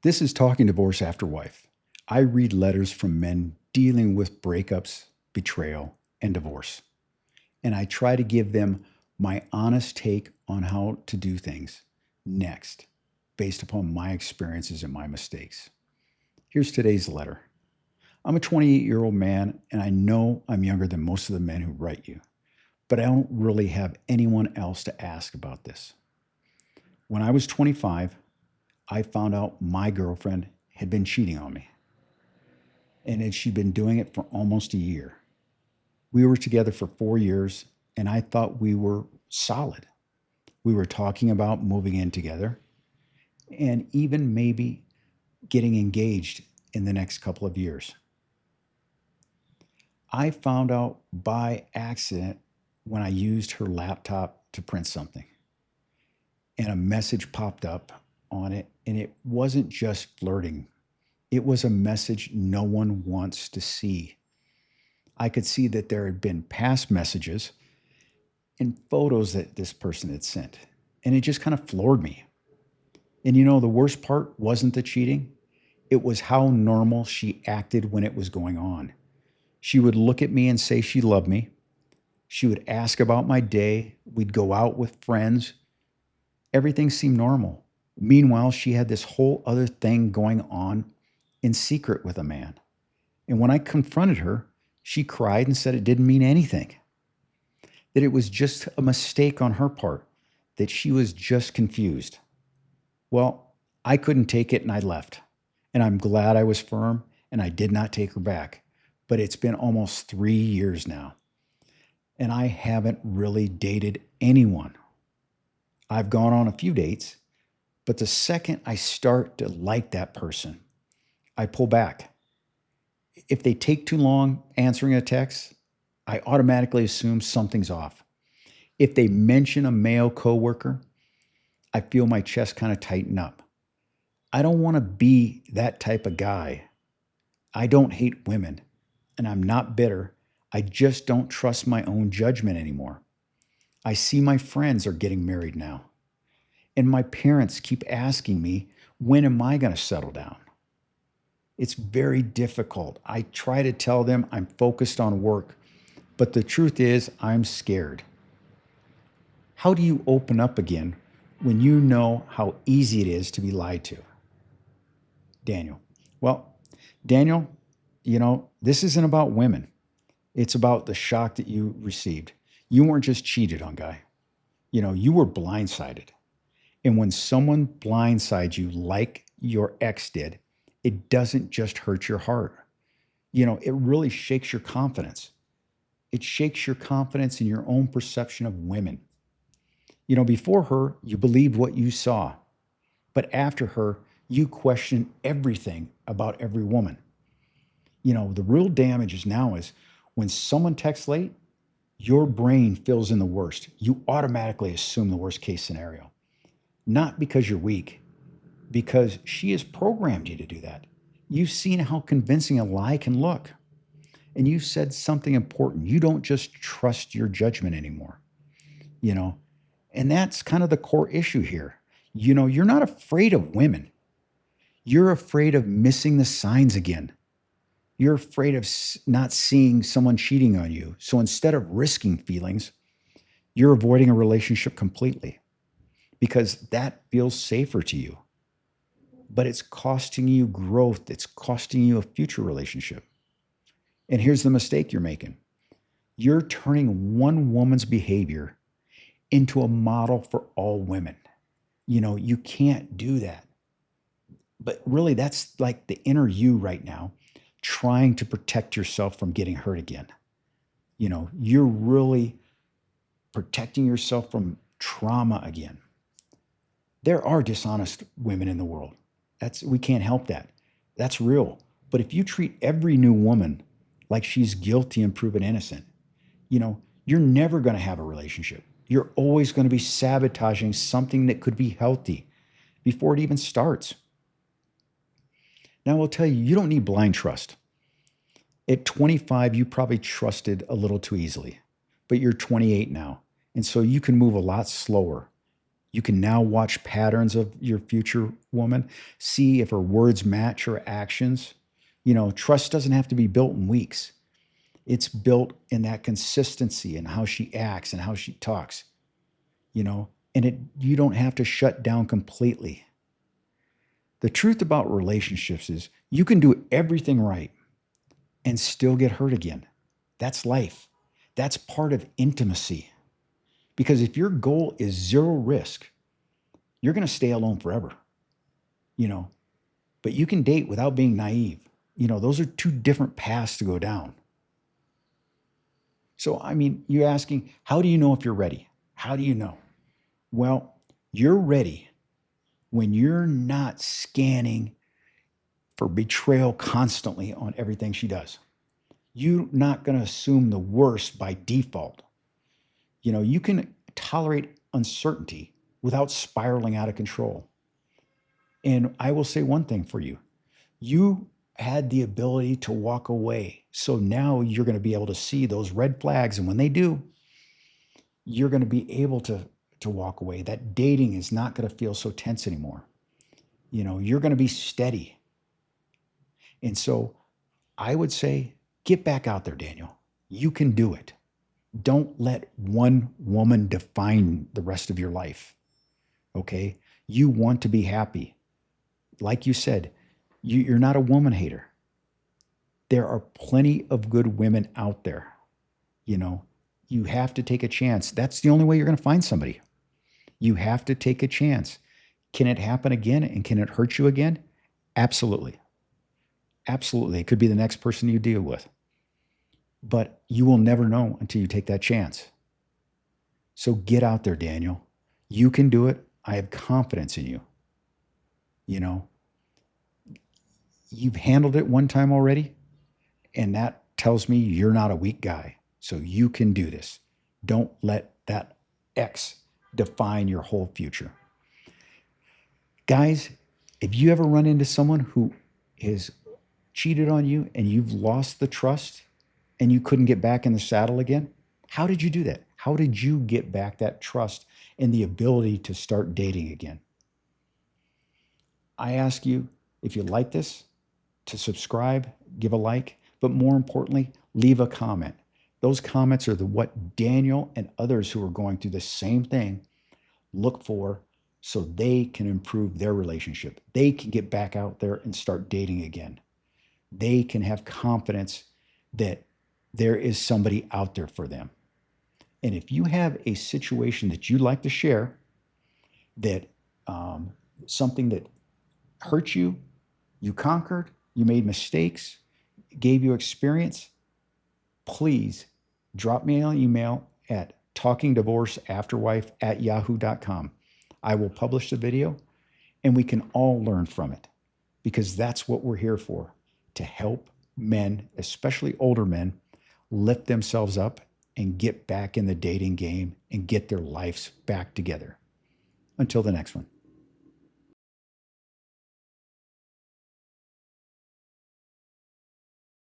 This is Talking Divorce After Wife. I read letters from men dealing with breakups, betrayal, and divorce. And I try to give them my honest take on how to do things next, based upon my experiences and my mistakes. Here's today's letter. I'm a 28-year-old man, and I know I'm younger than most of the men who write you, but I don't really have anyone else to ask about this. When I was 25, I found out my girlfriend had been cheating on me, and she'd been doing it for almost a year. We were together for 4 years, and I thought we were solid. We were talking about moving in together and even maybe getting engaged in the next couple of years. I found out by accident when I used her laptop to print something, and a message popped up on it, and it wasn't just flirting. It was a message no one wants to see. I could see that there had been past messages and photos that this person had sent, and it just kind of floored me. And the worst part wasn't the cheating, it was how normal she acted when it was going on. She would look at me and say she loved me. She would ask about my day. We'd go out with friends. Everything seemed normal. Meanwhile, she had this whole other thing going on in secret with a man. And when I confronted her, she cried and said it didn't mean anything, that it was just a mistake on her part, that she was just confused. Well, I couldn't take it and I left. And I'm glad I was firm and I did not take her back. But it's been almost 3 years now, and I haven't really dated anyone. I've gone on a few dates, but the second I start to like that person, I pull back. If they take too long answering a text, I automatically assume something's off. If they mention a male coworker, I feel my chest kind of tighten up. I don't want to be that type of guy. I don't hate women, and I'm not bitter. I just don't trust my own judgment anymore. I see my friends are getting married now, and my parents keep asking me, when am I going to settle down? It's very difficult. I try to tell them I'm focused on work, but the truth is I'm scared. How do you open up again when you know how easy it is to be lied to? Daniel. Well, Daniel, this isn't about women. It's about the shock that you received. You weren't just cheated on, guy. You were blindsided. And when someone blindsides you like your ex did, it doesn't just hurt your heart. It really shakes your confidence. It shakes your confidence in your own perception of women. Before her, you believed what you saw. But after her, you question everything about every woman. The real damage is now is when someone texts late, your brain fills in the worst. You automatically assume the worst case scenario. Not because you're weak, because she has programmed you to do that. You've seen how convincing a lie can look. And you said something important. You don't just trust your judgment anymore. You know, and that's kind of the core issue here. You're not afraid of women. You're afraid of missing the signs again. You're afraid of not seeing someone cheating on you. So instead of risking feelings, you're avoiding a relationship completely because that feels safer to you. But it's costing you growth. It's costing you a future relationship. And here's the mistake you're making. You're turning one woman's behavior into a model for all women. You can't do that. But really, that's like the inner you right now, trying to protect yourself from getting hurt again. You're really protecting yourself from trauma again. There are dishonest women in the world. We can't help that. That's real. But if you treat every new woman like she's guilty and proven innocent, you're never going to have a relationship. You're always going to be sabotaging something that could be healthy before it even starts. Now, I'll tell you, you don't need blind trust. At 25, you probably trusted a little too easily, but you're 28 now. And so you can move a lot slower. You can now watch patterns of your future woman, see if her words match her actions. Trust doesn't have to be built in weeks. It's built in that consistency and how she acts and how she talks, and you don't have to shut down completely. The truth about relationships is you can do everything right and still get hurt again. That's life. That's part of intimacy. Because if your goal is zero risk, you're going to stay alone forever, you know, but you can date without being naive. Those are two different paths to go down. So, you're asking, how do you know if you're ready? How do you know? Well, you're ready when you're not scanning for betrayal constantly on everything she does. You're not going to assume the worst by default. You can tolerate uncertainty without spiraling out of control. And I will say one thing for you. You had the ability to walk away. So now you're going to be able to see those red flags. And when they do, you're going to be able to walk away. That dating is not going to feel so tense anymore. You're going to be steady. And so I would say, get back out there, Daniel. You can do it. Don't let one woman define the rest of your life. Okay? You want to be happy. Like you said, you're not a woman hater. There are plenty of good women out there. You have to take a chance. That's the only way you're going to find somebody. You have to take a chance. Can it happen again and can it hurt you again? Absolutely. Absolutely. It could be the next person you deal with. But you will never know until you take that chance. So get out there, Daniel. You can do it. I have confidence in you. You've handled it one time already, and that tells me you're not a weak guy. So you can do this. Don't let that ex define your whole future. Guys, if you ever run into someone who is cheated on you and you've lost the trust and you couldn't get back in the saddle again, how did you do that? How did you get back that trust and the ability to start dating again? I ask you, if you like this, to subscribe, give a like, but more importantly, leave a comment. Those comments are what Daniel and others who are going through the same thing look for so they can improve their relationship. They can get back out there and start dating again. They can have confidence that there is somebody out there for them. And if you have a situation that you'd like to share, that something that hurt you, you conquered, you made mistakes, gave you experience, please drop me an email at talkingdivorceafterwife@yahoo.com. I will publish the video and we can all learn from it, because that's what we're here for, to help men, especially older men, lift themselves up and get back in the dating game and get their lives back together. Until the next one.